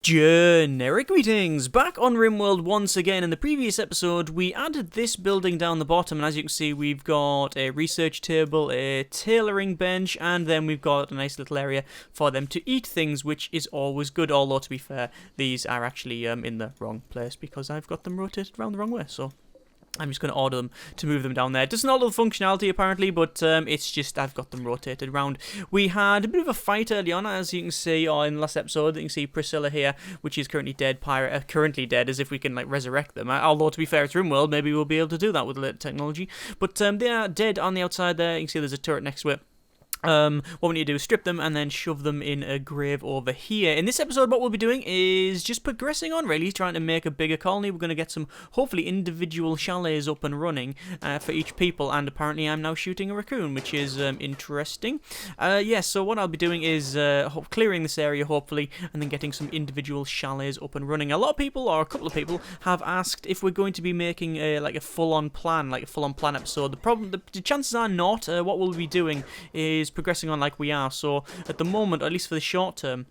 Generic greetings! Back on Rimworld once again. In the previous episode, we added this building down the bottom, and as you can see, we've got a research table, a tailoring bench, and then we've got a nice little area for them to eat things, which is always good, although to be fair, these are actually in the wrong place because I've got them rotated around the wrong way, so I'm just going to order them to move them down there. It doesn't alter the functionality, apparently, but it's just I've got them rotated around. We had a bit of a fight early on, as you can see, or in the last episode. You can see Priscilla here, which is currently dead, currently dead, as if we can, like, resurrect them. Although, to be fair, it's Rimworld, maybe we'll be able to do that with the latest technology. But they are dead on the outside there. You can see there's a turret next to it. What we need to do is strip them and then shove them in a grave over here. In this episode, what we'll be doing is just progressing on, really, trying to make a bigger colony. We're going to get some, hopefully, individual chalets up and running for each people, and apparently I'm now shooting a raccoon, which is interesting. Yeah, so what I'll be doing is clearing this area, hopefully, and then getting some individual chalets up and running. A lot of people, or a couple of people, have asked if we're going to be making a full-on plan, episode. The chances are not. What we'll be doing is progressing on like we are. So at the moment, at least for the short term,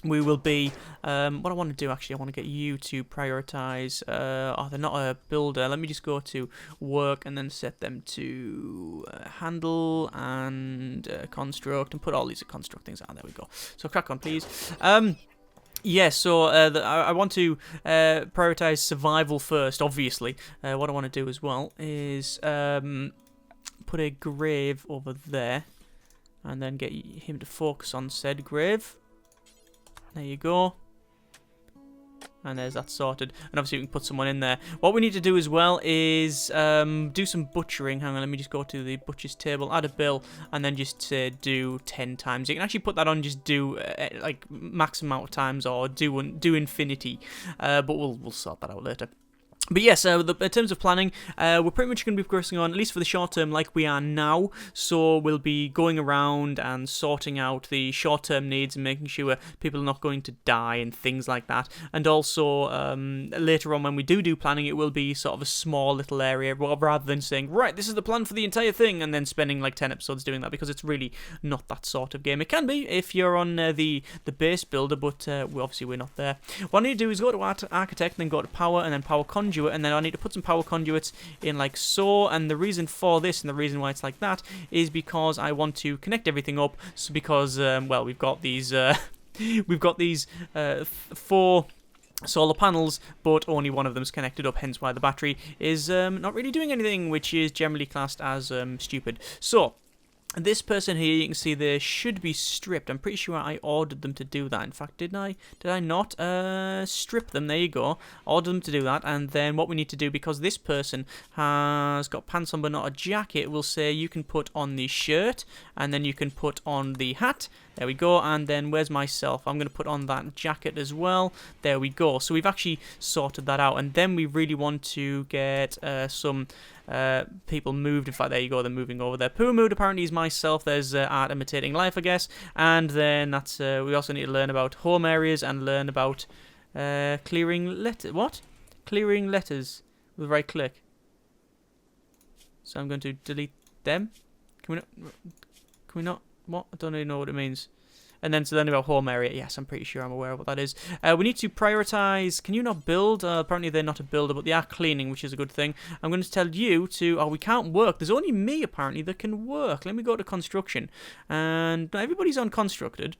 we will be what I want to do, actually, I want to get you to prioritize they're not a builder. Let me just go to work and then set them to handle and construct, and put all these construct things on. There we go. So crack on, please. Yeah, so I want to prioritize survival first, obviously. What I want to do as well is put a grave over there, and then get him to focus on said grave. There you go. And there's that sorted. And obviously we can put someone in there. What we need to do as well is do some butchering. Hang on, let me just go to the butcher's table, add a bill, and then just do 10 times. You can actually put that on, just do like max amount of times, or do infinity. But we'll sort that out later. But yes, in terms of planning, we're pretty much going to be progressing on, at least for the short term, like we are now. So we'll be going around and sorting out the short-term needs and making sure people are not going to die and things like that. And also, later on when we do planning, it will be sort of a small little area, rather than saying, right, this is the plan for the entire thing, and then spending like 10 episodes doing that, because it's really not that sort of game. It can be if you're on the base builder, but obviously we're not there. What I need to do is go to architect, then go to power, and then power conduit. And then I need to put some power conduits in like so, and the reason for this and the reason why it's like that is because I want to connect everything up. So because well, we've got these 4 solar panels, but only one of them's connected up, hence why the battery is not really doing anything, which is generally classed as stupid. So this person here, you can see they should be stripped. I'm pretty sure I ordered them to do that. In fact, did I not? Strip them. There you go. Order them to do that. And then what we need to do, because this person has got pants on but not a jacket, we'll say you can put on the shirt, and then you can put on the hat. There we go. And then where's myself? I'm going to put on that jacket as well. There we go. So we've actually sorted that out. And then we really want to get some people moved. In fact, there you go. They're moving over there. Poo mood apparently is myself. There's art imitating life, I guess. And then that's we also need to learn about home areas and learn about clearing letters. What? Clearing letters with right click. So I'm going to delete them. Can we not? Can we not? What? I don't really know what it means. And then to learn about home area. Yes, I'm pretty sure I'm aware of what that is. We need to prioritize. Can you not build? Apparently they're not a builder, but they are cleaning, which is a good thing. I'm going to tell you to... Oh, we can't work. There's only me, apparently, that can work. Let me go to construction. And everybody's on constructed.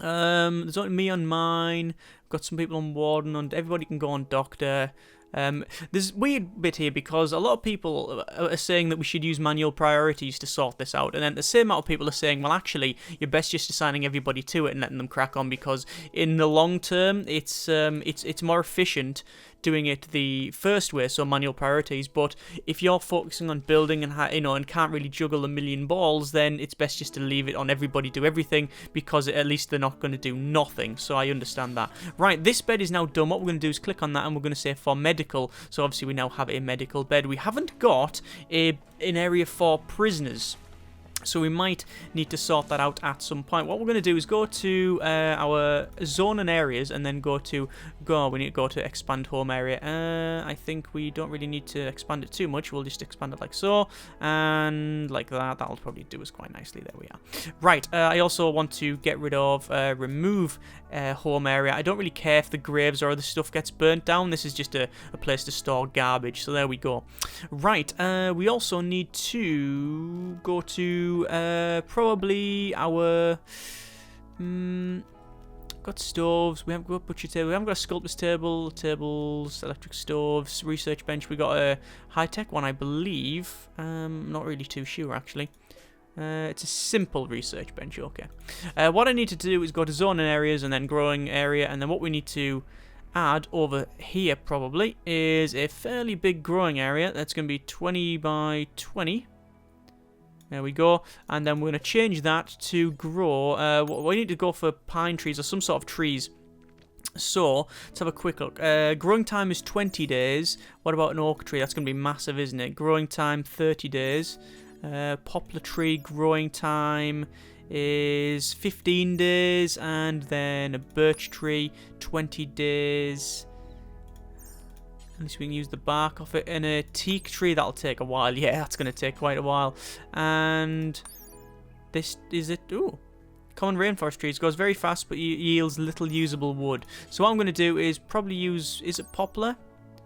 There's only me on mine. I've got some people on warden, and everybody can go on doctor. There's a weird bit here, because a lot of people are saying that we should use manual priorities to sort this out, and then the same amount of people are saying, well, actually, you're best just assigning everybody to it and letting them crack on, because in the long term, it's more efficient doing it the first way, so manual priorities. But if you're focusing on building and and can't really juggle a million balls, then it's best just to leave it on everybody do everything, because at least they're not going to do nothing. So I understand that. Right, this bed is now done. What we're going to do is click on that, and we're going to say for medical. So obviously we now have a medical bed. We haven't got an area for prisoners. So we might need to sort that out at some point. What we're going to do is go to our zone and areas, and then we need to go to expand home area. I think we don't really need to expand it too much. We'll just expand it like so, and like that. That'll probably do us quite nicely. There we are. Right, I also want to get rid of, remove home area. I don't really care if the graves or other stuff gets burnt down. This is just a place to store garbage, so there we go. Right, we also need to go to probably our got stoves, we haven't got a butcher table, we haven't got a sculptor's table, tables, electric stoves, research bench. We got a high-tech one, I believe. Not really too sure actually. It's a simple research bench. Okay, what I need to do is go to zone and areas, and then growing area, and then what we need to add over here probably is a fairly big growing area. That's going to be 20 by 20. There we go. And then we're going to change that to grow. We need to go for pine trees or some sort of trees. So let's have a quick look. Growing time is 20 days. What about an oak tree? That's going to be massive, isn't it? Growing time 30 days. Poplar tree growing time is 15 days, and then a birch tree 20 days. At least we can use the bark off it. And a teak tree, that'll take a while. Yeah, that's going to take quite a while. And this is it. Ooh, common rainforest trees goes very fast, but yields little usable wood. So what I'm going to do is probably use, is it poplar?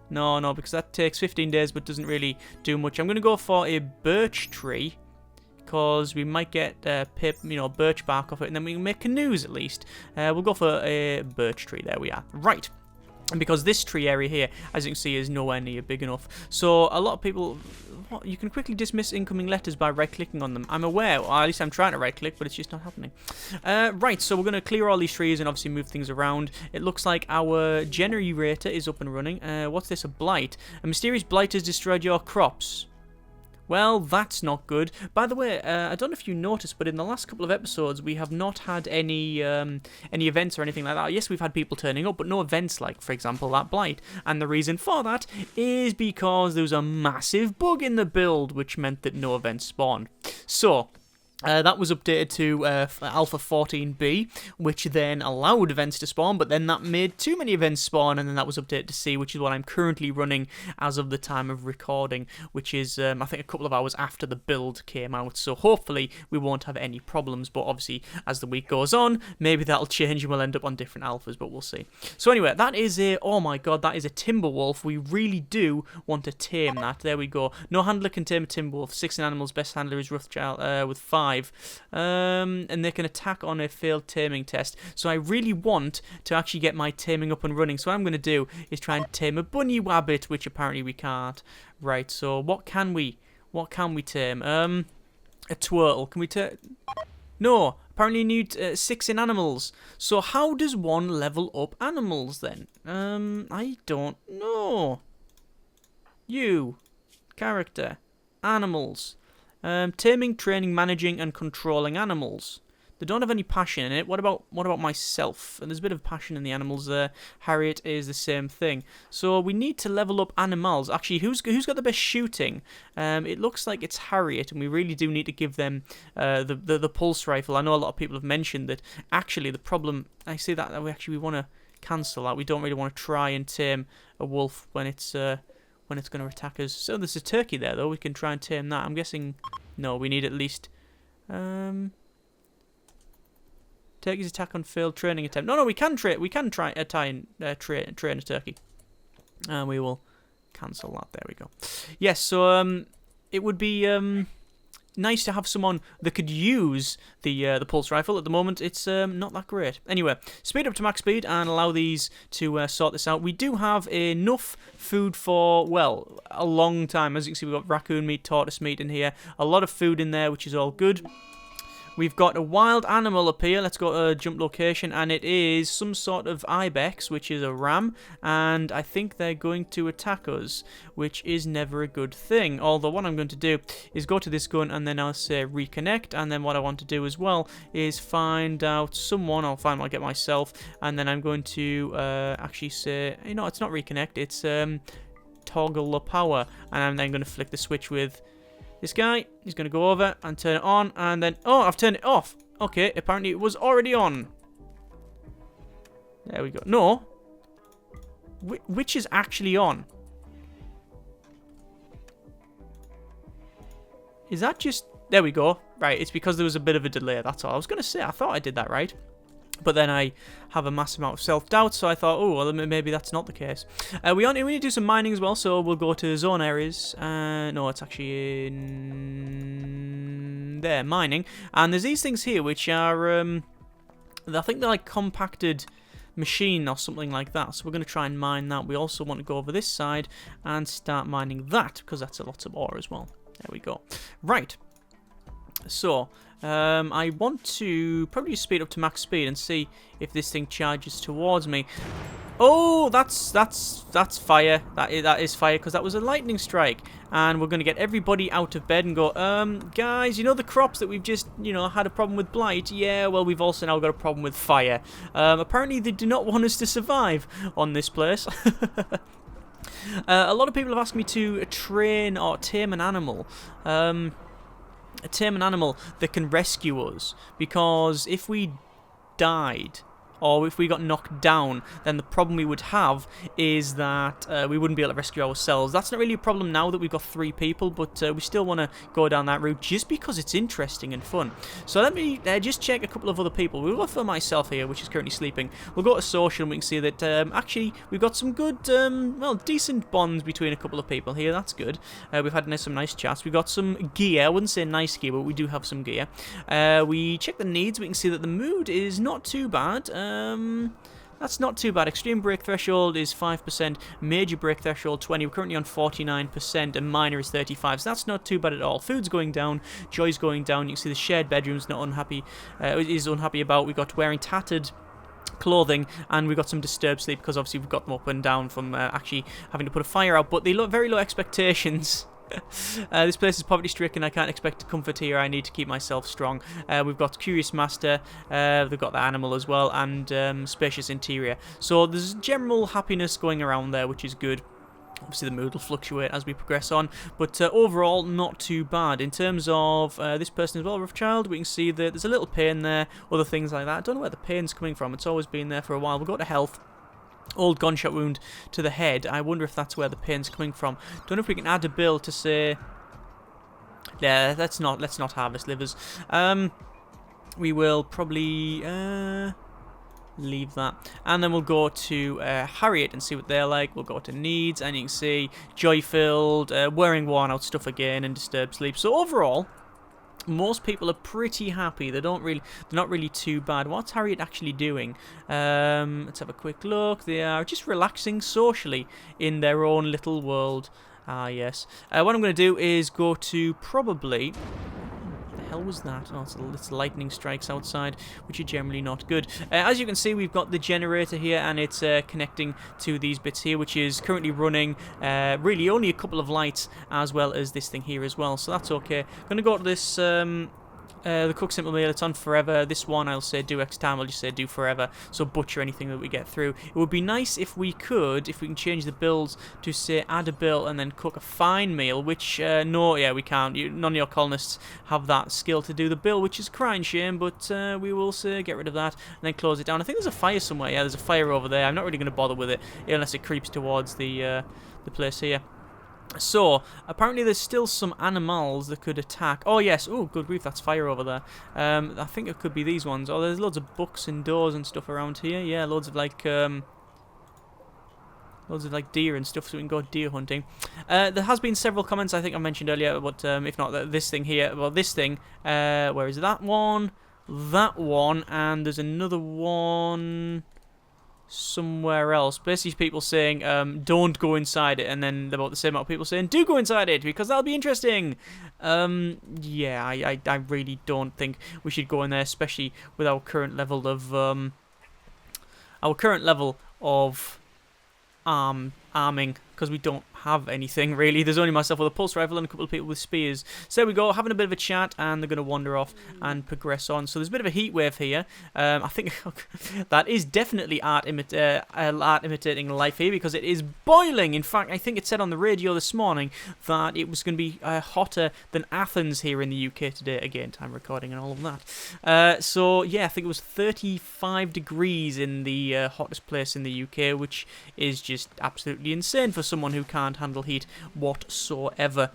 No, because that takes 15 days but doesn't really do much. I'm going to go for a birch tree, because we might get birch bark off it, and then we can make canoes at least. We'll go for a birch tree. There we are. Right. And because this tree area here, as you can see, is nowhere near big enough. So a lot of people, you can quickly dismiss incoming letters by right-clicking on them. I'm aware, or at least I'm trying to right-click, but it's just not happening. Right, so we're going to clear all these trees and obviously move things around. It looks like our generator is up and running. What's this, a blight? A mysterious blight has destroyed your crops. Well, that's not good. By the way, I don't know if you noticed, but in the last couple of episodes, we have not had any events or anything like that. Yes, we've had people turning up, but no events like, for example, that blight. And the reason for that is because there was a massive bug in the build, which meant that no events spawned. So that was updated to Alpha 14B, which then allowed events to spawn, but then that made too many events spawn, and then that was updated to C, which is what I'm currently running as of the time of recording, which is, I think, a couple of hours after the build came out. So hopefully we won't have any problems, but obviously as the week goes on, maybe that'll change and we'll end up on different alphas, but we'll see. So anyway, that is a, oh my god, that is a timber wolf. We really do want to tame that. There we go. No handler can tame a timber wolf. 16 animals, best handler is Rothschild with 5. And they can attack on a failed taming test. So I really want to actually get my taming up and running. So what I'm going to do is try and tame a bunny wabbit, which apparently we can't. Right, so what can we tame? A turtle. Can we tame? No, apparently you need 6 in animals. So how does one level up animals then? I don't know. You, character, animals. Taming, training, managing, and controlling animals. They don't have any passion in it. What about myself? And there's a bit of passion in the animals there. Harriet is the same thing. So we need to level up animals. Actually, who's got the best shooting? It looks like it's Harriet, and we really do need to give them the pulse rifle. I know a lot of people have mentioned that. Actually, the problem, I say that we want to cancel that. We don't really want to try and tame a wolf when it's going to attack us. So there's a turkey there, though. We can try and tame that. I'm guessing, no, we need at least... turkey's attack on failed training attempt. No, we can try train a turkey. And we will cancel that. There we go. Yes, so it would be... nice to have someone that could use the pulse rifle. At the moment, it's not that great. Anyway, speed up to max speed and allow these to sort this out. We do have enough food for, well, a long time. As you can see, we've got raccoon meat, tortoise meat in here. A lot of food in there, which is all good. We've got a wild animal up here. Let's go to jump location, and it is some sort of ibex, which is a ram, and I think they're going to attack us, which is never a good thing. Although what I'm going to do is go to this gun, and then I'll say reconnect, and then what I want to do as well is find out someone. I'll get myself, and then I'm going to actually say, you know, it's not reconnect, it's toggle the power, and I'm then going to flick the switch with This guy, he's going to go over and turn it on, and then... Oh, I've turned it off. Okay, apparently it was already on. There we go. No. Which is actually on? Is that just... There we go. Right, it's because there was a bit of a delay, that's all. I was going to say, I thought I did that right. But then I have a massive amount of self-doubt, so I thought, oh, well, maybe that's not the case. We need to do some mining as well, so we'll go to zone areas. No, it's actually in... There, mining. And there's these things here, which are... I think they're like compacted machine or something like that. So we're going to try and mine that. We also want to go over this side and start mining that, because that's a lot of ore as well. There we go. Right. So, I want to probably speed up to max speed and see if this thing charges towards me. Oh, that's fire. That is fire, because that was a lightning strike. And we're going to get everybody out of bed and go, guys, you know the crops that we've just, had a problem with blight? Yeah, well, we've also now got a problem with fire. Apparently, they do not want us to survive on this place. A lot of people have asked me to train or tame an animal. Tame an animal that can rescue us, because if we died or if we got knocked down, then the problem we would have is that we wouldn't be able to rescue ourselves. That's not really a problem now that we've got 3 people, but we still want to go down that route just because it's interesting and fun. So let me just check a couple of other people. We'll go for myself here, which is currently sleeping. We'll go to social and we can see that actually we've got some good, well, decent bonds between a couple of people here. That's good. We've had some nice chats. We've got some gear. I wouldn't say nice gear, but we do have some gear. We check the needs. We can see that the mood is not too bad. That's not too bad. Extreme break threshold is 5%, major break threshold 20. We're currently on 49%, and minor is 35. So that's not too bad at all. Food's going down, joy's going down. You can see the shared bedroom's not unhappy. Is unhappy about. We got wearing tattered clothing, and we've got some disturbed sleep because obviously we've got them up and down from actually having to put a fire out. But they look very low expectations. This place is poverty stricken. I can't expect comfort here. I need to keep myself strong. We've got Curious Master, they've got the animal as well, and spacious interior. So there's general happiness going around there, which is good. Obviously the mood will fluctuate as we progress on, but overall not too bad. In terms of this person as well, Rough Child, we can see that there's a little pain there, other things like that. I don't know where the pain's coming from. It's always been there for a while. We'll go to health. Old gunshot wound to the head. I wonder if that's where the pain's coming from. Don't know if we can add a bill to say... Yeah, let's not harvest livers. We will probably leave that. And then we'll go to Harriet and see what they're like. We'll go to needs, and you can see joy-filled, wearing worn-out stuff again, and disturbed sleep. So overall, most people are pretty happy. They're not really too bad. What's Harriet actually doing? Let's have a quick look. They are just relaxing socially in their own little world. Ah, yes. What I'm going to do is go to probably... What the hell was that? Oh, it's lightning strikes outside, which are generally not good. As you can see, we've got the generator here, and it's connecting to these bits here, which is currently running really only a couple of lights, as well as this thing here as well. So that's okay. I'm going to go to this... the cook simple meal, it's on forever. This one I'll say do X time, I'll just say do forever. So butcher anything that we get through. It would be nice if we can change the builds to say add a bill and then cook a fine meal, which, no, yeah, we can't. None of your colonists have that skill to do the bill, which is a crying shame, but we will say get rid of that and then close it down. I think there's a fire somewhere. Yeah, there's a fire over there. I'm not really going to bother with it unless it creeps towards the place here. So, apparently there's still some animals that could attack. Oh, yes. Oh, good grief, that's fire over there. I think it could be these ones. Oh, there's loads of books and doors and stuff around here. Yeah, loads of deer and stuff, so we can go deer hunting. There has been several comments I think I mentioned earlier, but if not, this thing here. Well, this thing, where is that one? That one, and there's another one... somewhere else. Basically people saying don't go inside it, and then about the same amount of people saying do go inside it because that'll be interesting. Yeah, I really don't think we should go in there, especially with our current level of arming, because we don't have anything really. There's only myself with a pulse rifle and a couple of people with spears. So there we go, having a bit of a chat, and they're going to wander off and progress on. So there's a bit of a heat wave here. I think that is definitely art imitating life here, because it is boiling. In fact, I think it said on the radio this morning that it was going to be hotter than Athens here in the UK today. Again, time recording and all of that. So yeah, I think it was 35 degrees in the hottest place in the UK, which is just absolutely insane for someone who can't handle heat whatsoever.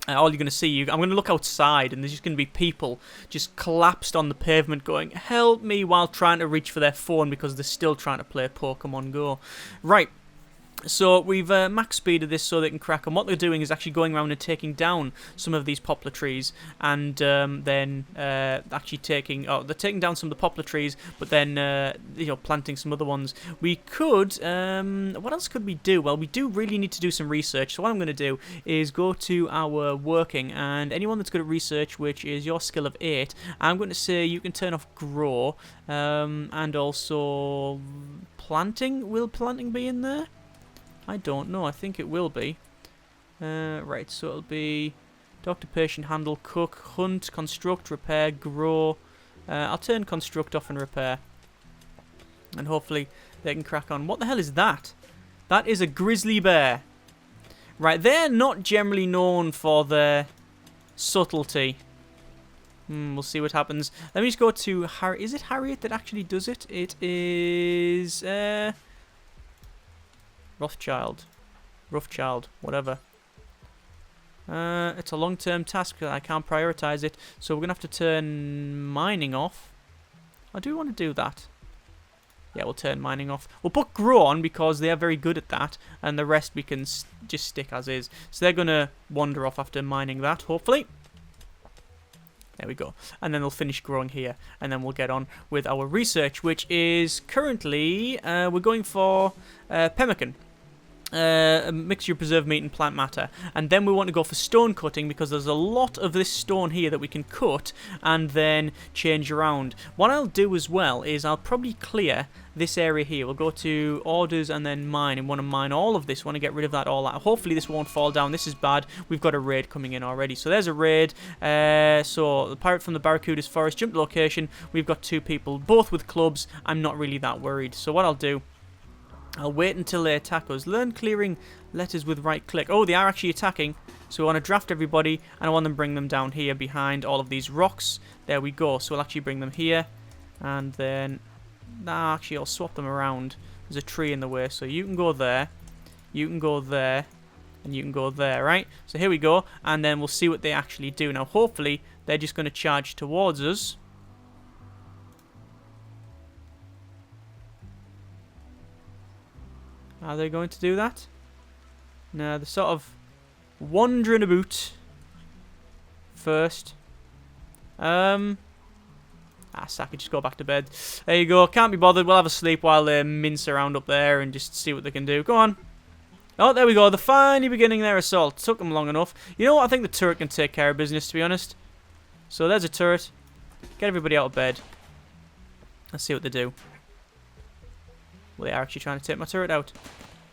All you're going to see, I'm going to look outside, and there's just going to be people just collapsed on the pavement going, help me, while trying to reach for their phone because they're still trying to play Pokemon Go. Right. So we've max speeded this so they can crack on. What they're doing is actually going around and taking down some of these poplar trees, and then actually they're taking down some of the poplar trees, but then planting some other ones. We could, what else could we do? Well, we do really need to do some research. So what I'm going to do is go to our working, and anyone that's good at research, which is your skill of 8, I'm going to say you can turn off grow, and also planting. Will planting be in there? I don't know. I think it will be. Right, so it'll be doctor, patient, handle, cook, hunt, construct, repair, grow. I'll turn construct off and repair. And hopefully they can crack on. What the hell is that? That is a grizzly bear. Right, they're not generally known for their subtlety. We'll see what happens. Let me just go to Harriet. Is it Harriet that actually does it? It is... Rothschild, whatever. It's a long-term task because I can't prioritize it, so we're gonna have to turn mining off. I do want to do that. Yeah, we'll turn mining off. We'll put grow on because they are very good at that, and the rest we can just stick as is. So they're gonna wander off after mining that, hopefully. There we go. And then they'll finish growing here, and then we'll get on with our research, which is currently we're going for pemmican. A mixture of preserved meat and plant matter, and then we want to go for stone cutting because there's a lot of this stone here that we can cut and then change around. What I'll do as well is I'll probably clear this area here. We'll go to orders and then mine, and want to mine all of this. Want to get rid of that all out. Hopefully this won't fall down. This is bad. We've got a raid coming in already, so there's a raid. So the pirate from the Barracuda's forest jumped location. We've got 2 people, both with clubs. I'm not really that worried. So what I'll do, I'll wait until they attack us. Learn clearing letters with right click. Oh, they are actually attacking. So we want to draft everybody, and I want them to bring them down here behind all of these rocks. There we go. So we'll actually bring them here, and then... Nah, actually, I'll swap them around. There's a tree in the way, so you can go there, you can go there, and you can go there, right? So here we go, and then we'll see what they actually do. Now, hopefully, they're just going to charge towards us. Are they going to do that? No, they're sort of wandering about first. Sack it, just go back to bed. There you go, can't be bothered. We'll have a sleep while they mince around up there and just see what they can do. Go on. Oh, there we go, the finally beginning their assault. Took them long enough. You know what, I think the turret can take care of business, to be honest. So there's a turret. Get everybody out of bed. Let's see what they do. Well, they are actually trying to take my turret out.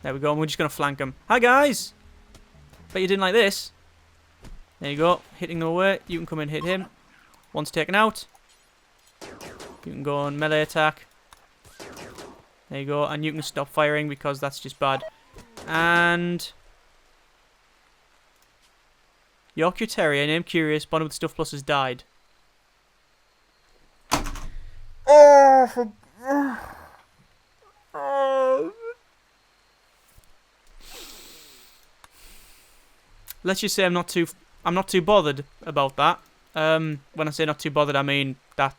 There we go, and we're just going to flank them. Hi, guys! Bet you didn't like this. There you go, hitting them away. You can come in and hit him. One's taken out. You can go on melee attack. There you go, and you can stop firing because that's just bad. And... Yorkshire Terrier, named Curious, bonded with Stuff Plus, has died. Oh, let's just say I'm not too bothered about that. When I say not too bothered, I mean that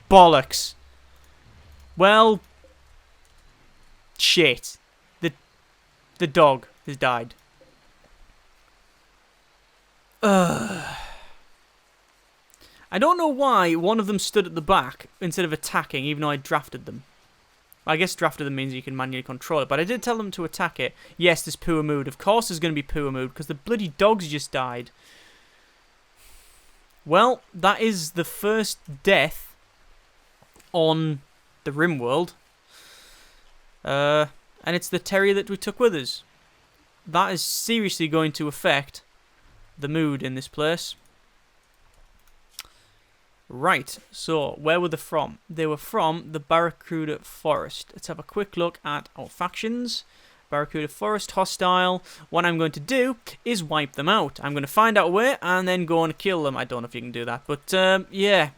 bollocks. Well, shit. The dog has died. I don't know why one of them stood at the back instead of attacking, even though I drafted them. I guess drafted them means you can manually control it, but I did tell them to attack it. Yes, there's poor mood. Of course there's going to be poor mood, because the bloody dogs just died. Well, that is the first death on the Rimworld. And it's the terrier that we took with us. That is seriously going to affect the mood in this place. Right, so where were they from? They were from the Barracuda Forest. Let's have a quick look at our factions. Barracuda Forest, hostile. What I'm going to do is wipe them out. I'm going to find out where and then go and kill them. I don't know if you can do that, but yeah,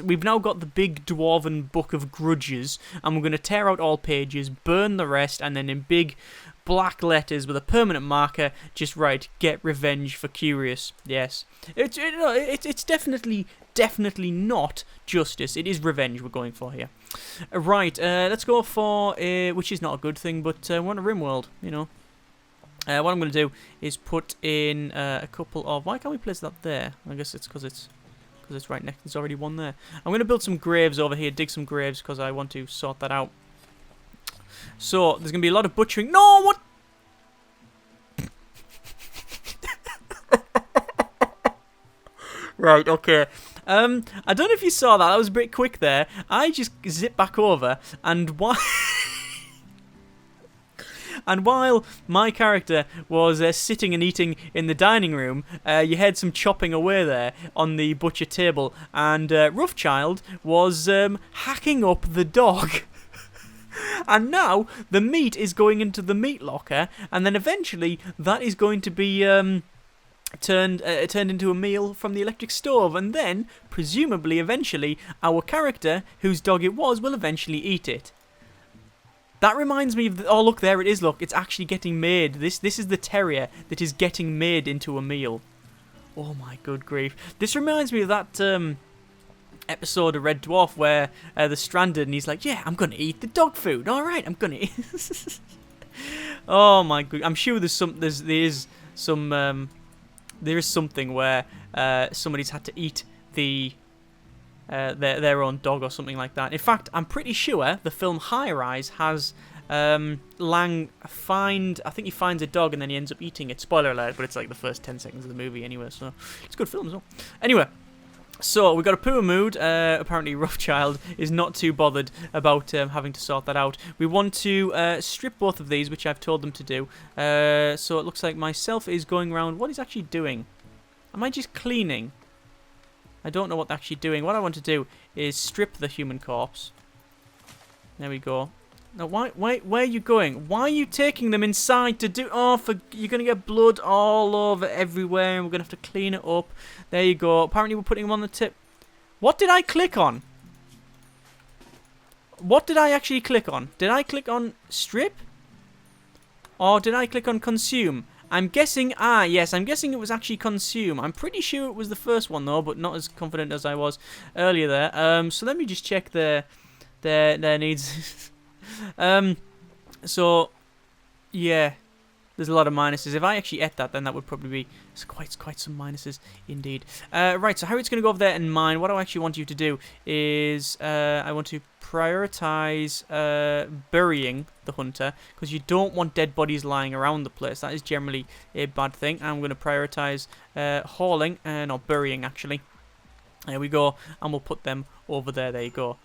we've now got the big dwarven book of grudges, and we're going to tear out all pages, burn the rest, and then in big black letters with a permanent marker, just write "Get revenge for Curious." Yes, it's definitely not justice. It is revenge we're going for here. Right, let's go for which is not a good thing, but we're on a Rimworld, you know. What I'm going to do is put in a couple of. Why can't we place that there? I guess it's because it's right next. There's already one there. I'm going to build some graves over here, dig some graves because I want to sort that out. So there's going to be a lot of butchering. No, what? Right, okay. I don't know if you saw that. That was a bit quick there. I just zipped back over, and while my character was sitting and eating in the dining room, you heard some chopping away there on the butcher table, and Roughchild was hacking up the dog. And now the meat is going into the meat locker, and then eventually that is going to be turned into a meal from the electric stove, and then presumably eventually our character, whose dog it was, will eventually eat it. That reminds me of oh, look, there it is. Look, it's actually getting made. This is the terrier that is getting made into a meal. Oh my good grief. This reminds me of that episode of Red Dwarf where they're stranded and he's like, yeah, I'm gonna eat the dog food. All right, I'm gonna eat. Oh my god, I'm sure there is something where somebody's had to eat their own dog or something like that. In fact, I'm pretty sure the film High Rise has Lang I think he finds a dog and then he ends up eating it. Spoiler alert, but it's like the first 10 seconds of the movie anyway, so it's a good film as well. Anyway, so we've got a poor mood. Apparently Roughchild is not too bothered about having to sort that out. We want to strip both of these, which I've told them to do. So it looks like myself is going around. What is actually doing? Am I just cleaning? I don't know what they're actually doing. What I want to do is strip the human corpse. There we go. Now, where are you going? Why are you taking them inside to do... Oh, you're going to get blood all over everywhere, and we're going to have to clean it up. There you go. Apparently, we're putting them on the tip. What did I click on? What did I actually click on? Did I click on strip? Or did I click on consume? I'm guessing... Ah, yes, I'm guessing it was actually consume. I'm pretty sure it was the first one, though, but not as confident as I was earlier there. So let me just check their needs... So, yeah, there's a lot of minuses. If I actually ate that, then that would probably be quite some minuses indeed. Right, so how it's going to go over there in mine, what I actually want you to do is I want to prioritize burying the hunter, because you don't want dead bodies lying around the place. That is generally a bad thing. I'm going to prioritize hauling, or burying actually. There we go, and we'll put them over there. There you go.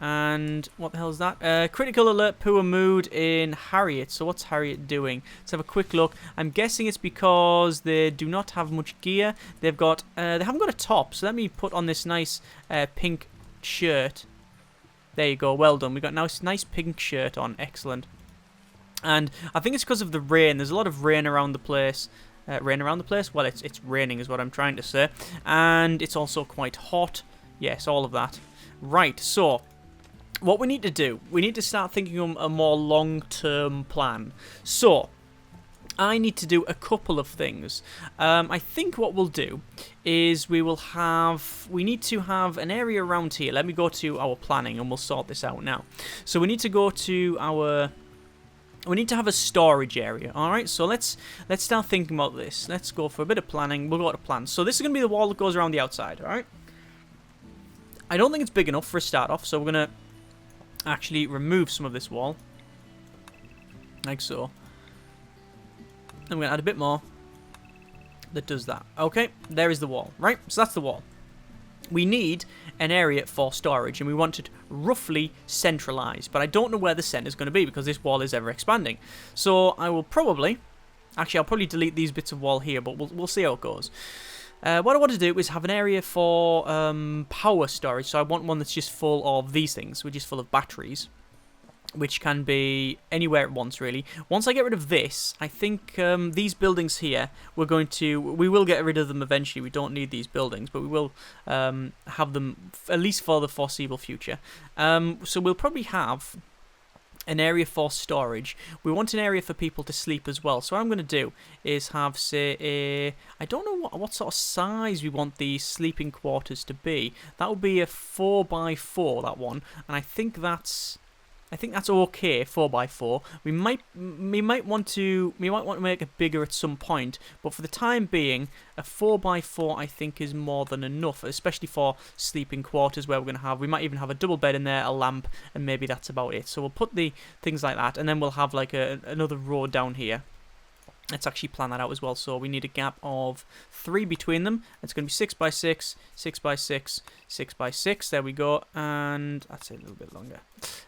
And what the hell is that? Critical alert, poor mood in Harriet. So what's Harriet doing? Let's have a quick look. I'm guessing it's because they do not have much gear. They've got, they haven't got a top. So let me put on this nice pink shirt. There you go. Well done. We've got nice pink shirt on. Excellent. And I think it's because of the rain. There's a lot of rain around the place. Rain around the place? Well, it's raining is what I'm trying to say. And it's also quite hot. Yes, all of that. Right, so... what we need to do, we need to start thinking of a more long-term plan. So, I need to do a couple of things. I think what we'll do is we need to have an area around here. Let me go to our planning and we'll sort this out now. So we need to go to we need to have a storage area, alright? So let's start thinking about this. Let's go for a bit of planning. We'll go to plan. So this is going to be the wall that goes around the outside, alright? I don't think it's big enough for a start off, so we're going to actually remove some of this wall, like so. I'm going to add a bit more that does that. Okay, there is the wall, right? So that's the wall. we need an area for storage, and we want it roughly centralized. But I don't know where the center is going to be because this wall is ever expanding. So I will probably... Actually, I'll probably delete these bits of wall here, but we'll see how it goes. What I want to do is have an area for power storage. So I want one that's just full of these things, which is full of batteries, which can be anywhere at once, really. Once I get rid of this, I think these buildings here, we will get rid of them eventually. We don't need these buildings, but we will have them at least for the foreseeable future. So we'll probably have an area for storage. We want an area for people to sleep as well. So what I'm going to do is have, say, I don't know what sort of size we want the sleeping quarters to be. That would be a 4x4, that one, and I think that's okay, 4x4. We might want to make it bigger at some point, but for the time being, a 4x4 I think is more than enough, especially for sleeping quarters where we might even have a double bed in there, a lamp, and maybe that's about it. So we'll put the things like that, and then we'll have like another row down here. Let's actually plan that out as well. So we need a gap of 3 between them. It's going to be 6x6, 6x6, 6x6. There we go. And I'd say a little bit longer.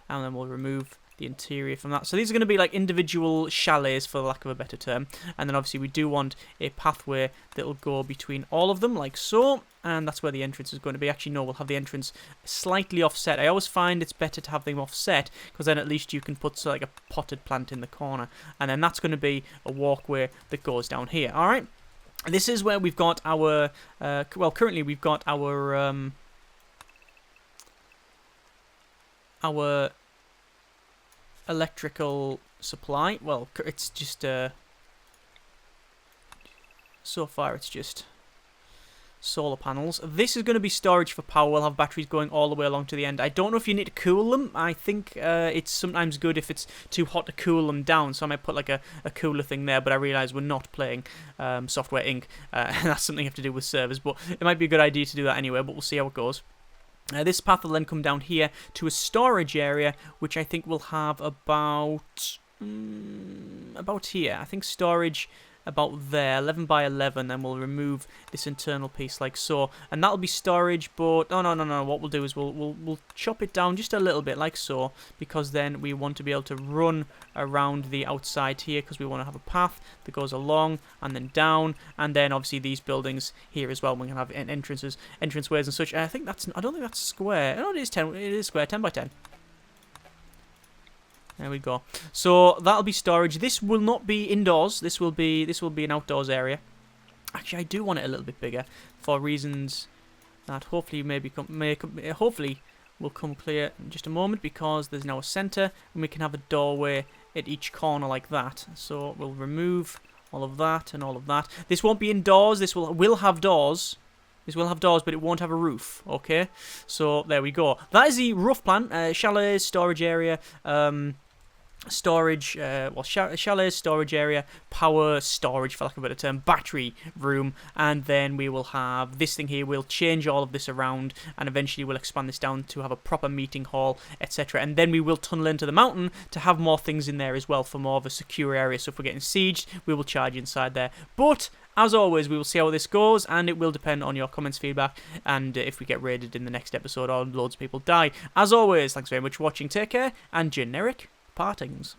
And then we'll remove the interior from that. So these are going to be like individual chalets, for lack of a better term. And then obviously we do want a pathway that will go between all of them, like so. And that's where the entrance is going to be. Actually, no, we'll have the entrance slightly offset. I always find it's better to have them offset, because then at least you can put like a potted plant in the corner. And then that's going to be a walkway that goes down here. All right. This is where we've got our, currently we've got our electrical supply. Well, it's just, so far it's just solar panels. This is going to be storage for power. We'll have batteries going all the way along to the end. I don't know if you need to cool them. I think it's sometimes good if it's too hot to cool them down, so I might put like a cooler thing there, but I realise we're not playing Software Inc. And that's something you have to do with servers, but it might be a good idea to do that anyway, but we'll see how it goes. This path will then come down here to a storage area, which I think will have about here. I think storage about there, 11 by 11, and we'll remove this internal piece like so, and that'll be storage. But no, what we'll do is we'll chop it down just a little bit like so, because then we want to be able to run around the outside here, because we want to have a path that goes along and then down, and then obviously these buildings here as well, we can have entranceways and such. I don't think that's square. No, it is square, 10 by 10. There we go. So that'll be storage. This will not be indoors. This will be an outdoors area. Actually, I do want it a little bit bigger for reasons that hopefully will come clear in just a moment, because there's now a center and we can have a doorway at each corner like that. So we'll remove all of that and all of that. This won't be indoors. This will have doors. This will have doors, but it won't have a roof, okay? So there we go. That is the rough plan. Chalets, storage area, chalets, storage area, power storage, for lack of a better term, battery room, and then we will have this thing here. We'll change all of this around, and eventually we'll expand this down to have a proper meeting hall, etc. And then we will tunnel into the mountain to have more things in there as well, for more of a secure area. So if we're getting sieged, we will charge inside there. But as always, we will see how this goes, and it will depend on your comments, feedback, and if we get raided in the next episode or loads of people die. As always, thanks very much for watching, take care, and generic partings.